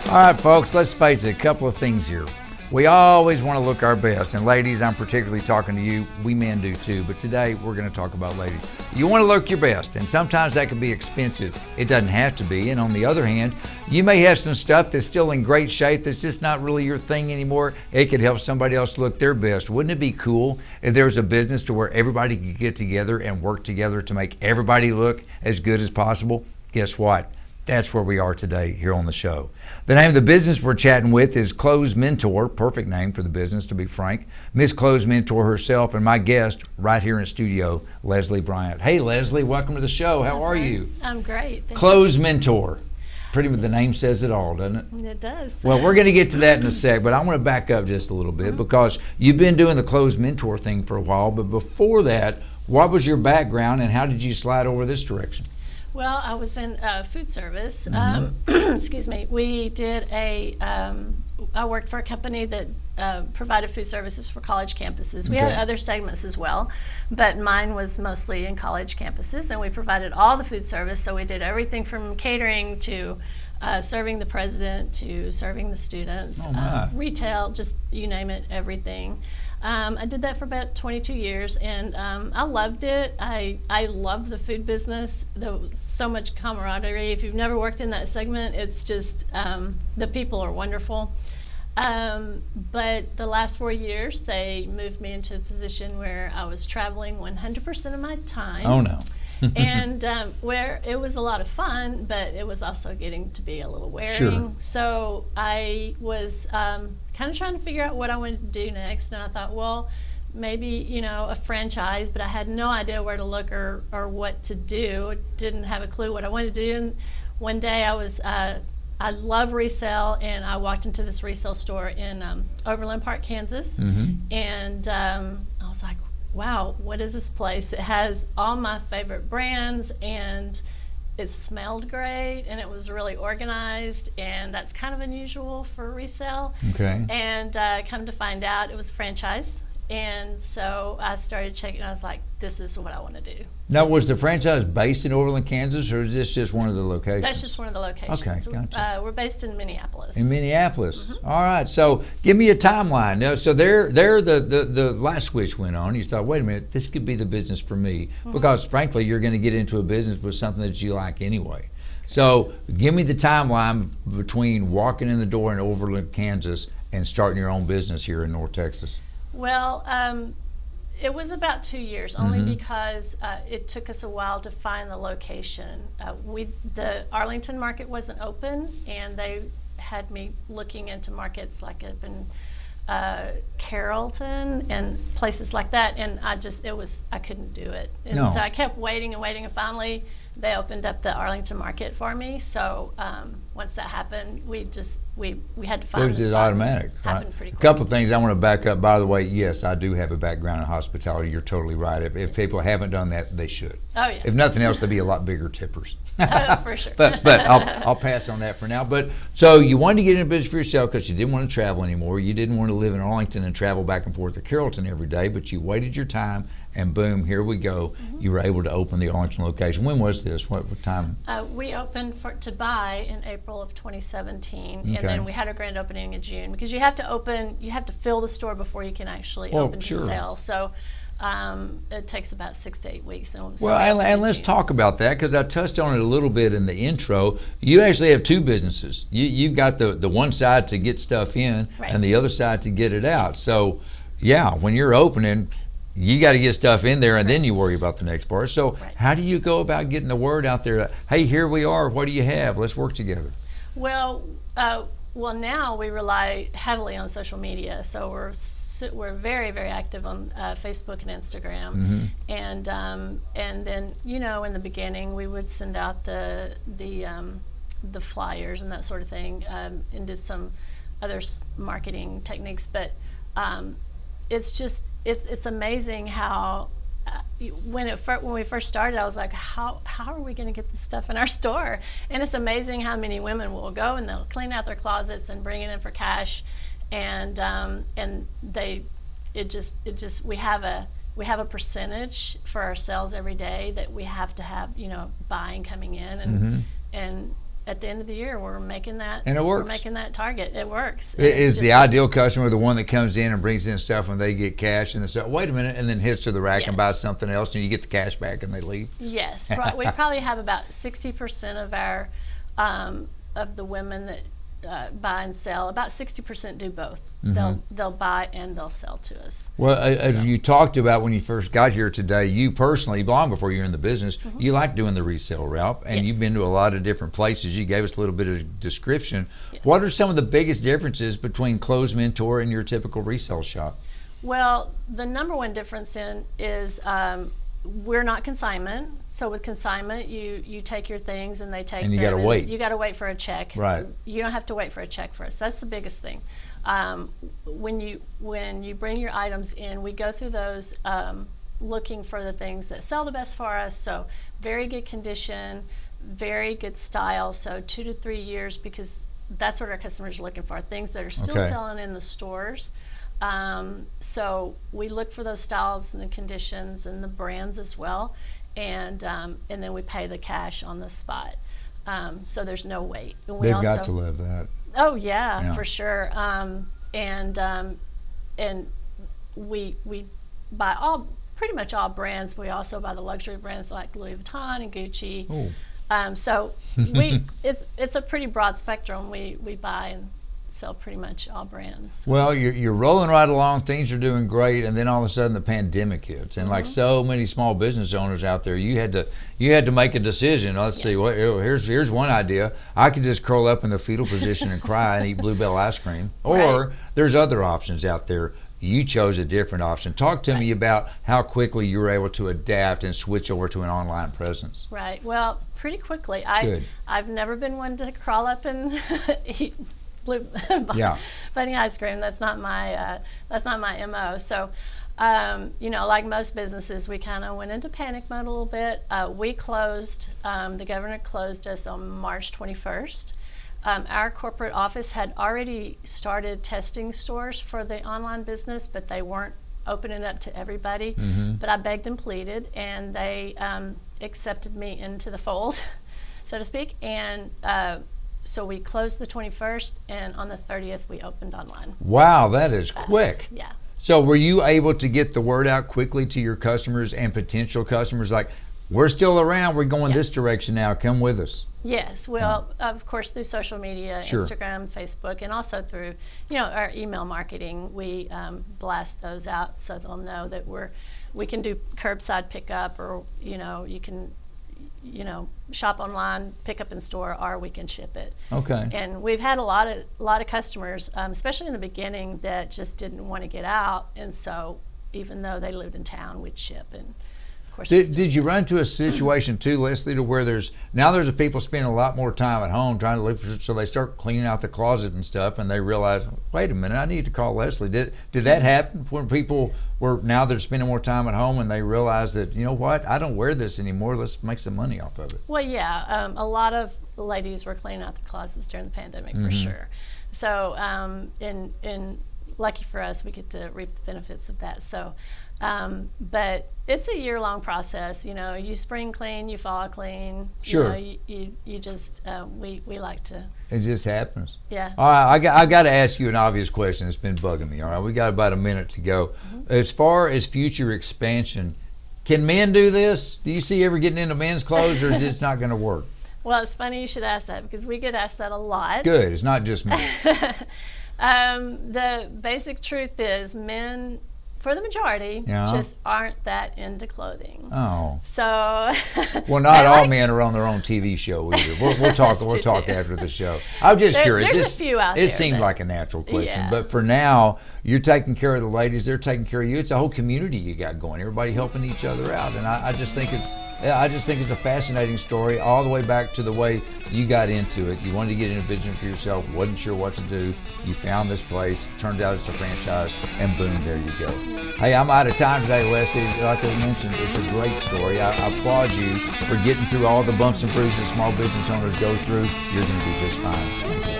All right, folks, let's face it, a couple of things here. We always want to look our best, and ladies, I'm particularly talking to you. We men do too, but today we're going to talk about ladies. You want to look your best, and sometimes that can be expensive. It doesn't have to be, and on the other hand, you may have some stuff that's still in great shape that's just not really your thing anymore. It could help somebody else look their best. Wouldn't it be cool if there was a business to where everybody could get together and work together to make everybody look as good as possible? Guess what? That's where we are today here on the show. The name of the business we're chatting with is Clothes Mentor, perfect name for the business to be frank. Miss Clothes Mentor herself and my guest right here in studio, Leslie Bryant. Hey Leslie, welcome to the show. How are you? I'm great. Clothes Mentor. Pretty much the name says it all, doesn't it? It does. Well, we're going to get to that in a sec, but I want to back up just a little bit because you've been doing the Clothes Mentor thing for a while, but before that, what was your background and how did you slide over this direction? Well, I was in food service. Excuse me. We did I worked for a company that provided food services for college campuses. We had other segments as well, but mine was mostly in college campuses, and we provided all the food service. So we did everything from catering to serving the president to serving the students, retail, just you name it, everything. I did that for about 22 years, and I loved it. I love the food business. There was so much camaraderie. If you've never worked in that segment, it's just the people are wonderful. But the last 4 years, they moved me into a position where I was traveling 100% of my time. Oh, no. And where it was a lot of fun, but it was also getting to be a little wearing. Sure. So I was kind of trying to figure out what I wanted to do next, and I thought, well, maybe a franchise, but I had no idea where to look or what to do. Didn't have a clue what I wanted to do. And one day I love resale, and I walked into this resale store in Overland Park, Kansas, and I was like, wow, what is this place? It has all my favorite brands, and it smelled great, and it was really organized, and that's kind of unusual for resale. Okay. And come to find out, it was a franchise, and so I started checking. I was like, this is what I want to do. Now, was the franchise based in Overland, Kansas, or is this just one of the locations? That's just one of the locations. Okay, gotcha. We're based in Minneapolis. In Minneapolis. All right. So give me a timeline. Now, so there the light switch went on. You thought, wait a minute, this could be the business for me. Because frankly, you're going to get into a business with something that you like anyway. So give me the timeline between walking in the door in Overland, Kansas, and starting your own business here in North Texas. Well, it was about 2 years, only because it took us a while to find the location. The Arlington market wasn't open, and they had me looking into markets like up in Carrollton and places like that, and I couldn't do it. And so I kept waiting and waiting, and finally they opened up the Arlington market for me. So once that happened, we had to find it was just automatic. Happened pretty quick. A couple of things I want to back up. By the way, yes, I do have a background in hospitality. You're totally right. If people haven't done that, they should. Oh yeah. If nothing else, they'd be a lot bigger tippers. For sure. but I'll pass on that for now. But so you wanted to get into business for yourself because you didn't want to travel anymore. You didn't want to live in Arlington and travel back and forth to Carrollton every day. But you waited your time, and boom, here we go. You were able to open the Arlington location. When was this? What time? We opened to buy in April of 2017, Okay. and then we had our grand opening in June, because you have to fill the store before you can actually open to sell. So it takes about 6 to 8 weeks. And let's talk about that, because I touched on it a little bit in the intro. You actually have two businesses. You've got the one side to get stuff in, right, and the other side to get it out. So yeah, when you're opening, you got to get stuff in there, and then you worry about the next part. So how do you go about getting the word out there? Hey, here we are. What do you have? Let's work together. Well, now we rely heavily on social media. So we're very, very active on Facebook and Instagram, and then in the beginning we would send out the flyers and that sort of thing, and did some other marketing techniques, but. It's amazing how when we first started, I was like, how are we going to get this stuff in our store? And it's amazing how many women will go and they'll clean out their closets and bring it in for cash, and we have a percentage for our sales every day that we have to have buying coming in, and at the end of the year, we're making that. And it works. We're making that target. It works. Is the ideal customer the one that comes in and brings in stuff when they get cash and they say, wait a minute, and then hits to the rack and buys something else, and you get the cash back and they leave? Yes. We probably have about 60% of our of the women that buy and sell. About 60% do both. They'll buy and they'll sell to us. Well, as you talked about when you first got here today, you personally, long before you're in the business, you like doing the resale route, and you've been to a lot of different places. You gave us a little bit of description. What are some of the biggest differences between Clothes Mentor and your typical resale shop? Well, the number one difference is we're not consignment. So with consignment, you take your things and they take them. And you got to wait. You got to wait for a check. Right. You don't have to wait for a check for us. That's the biggest thing. When you bring your items in, we go through those looking for the things that sell the best for us. So very good condition, very good style. So 2 to 3 years, because that's what our customers are looking for. Things that are still selling in the stores. So we look for those styles and the conditions and the brands as well, and then we pay the cash on the spot. So there's no wait. And They've got to love that. Oh yeah, for sure. And we buy pretty much all brands. We also buy the luxury brands like Louis Vuitton and Gucci. Ooh. So it's a pretty broad spectrum. We buy and sell pretty much all brands. Well, you're rolling right along, things are doing great, and then all of a sudden the pandemic hits, and like so many small business owners out there, you had to make a decision. Let's see, here's one idea. I could just curl up in the fetal position and cry and eat Bluebell ice cream, or there's other options out there. You chose a different option. Talk to me about how quickly you were able to adapt and switch over to an online presence. Right. Well, pretty quickly. I've never been one to crawl up and eat bunny ice cream. That's not my MO. So, like most businesses, we kind of went into panic mode a little bit. We closed. The governor closed us on March 21st. Our corporate office had already started testing stores for the online business, but they weren't opening it up to everybody. But I begged and pleaded, and they accepted me into the fold, so to speak. And so we closed the 21st, and on the 30th we opened online. Wow, that is quick. Yeah. So were you able to get the word out quickly to your customers and potential customers, like, we're still around, we're going this direction now, come with us? Yes, well, of course, through social media, Instagram, Facebook, and also through, our email marketing. We blast those out so they'll know that we can do curbside pickup, or you can shop online, pick up in store, or we can ship it. Okay. And we've had a lot of customers, especially in the beginning, that just didn't want to get out, and so even though they lived in town, we'd ship. And of course, did you run into a situation too, Leslie, to where there's people spending a lot more time at home trying to look for, so they start cleaning out the closet and stuff, and they realize, wait a minute, I need to call Leslie. Did that happen when people now they're spending more time at home and they realize that, you know what, I don't wear this anymore, let's make some money off of it? Well, yeah, a lot of ladies were cleaning out the closets during the pandemic, for sure. So, and lucky for us, we get to reap the benefits of that. So, but it's a year-long process. You spring clean, you fall clean. Sure. You just we like to. It just happens. Yeah. All right, I got to ask you an obvious question that's been bugging me. All right, we got about a minute to go. As far as future expansion, can men do this? Do you see ever getting into men's clothes, or is it not going to work? Well, it's funny you should ask that, because we get asked that a lot. Good. It's not just me. The basic truth is men, for the majority, just aren't that into clothing. Oh. So. Well, not all men are on their own TV show either. We'll talk. We'll talk after the show. I'm just curious. There's a few out there. It seemed like a natural question, but for now, you're taking care of the ladies. They're taking care of you. It's a whole community you got going. Everybody helping each other out, and I just think it's a fascinating story, all the way back to the way you got into it. You wanted to get into business for yourself, wasn't sure what to do. You found this place, turned out it's a franchise, and boom, there you go. Hey, I'm out of time today, Leslie. Like I mentioned, it's a great story. I applaud you for getting through all the bumps and bruises small business owners go through. You're going to be just fine.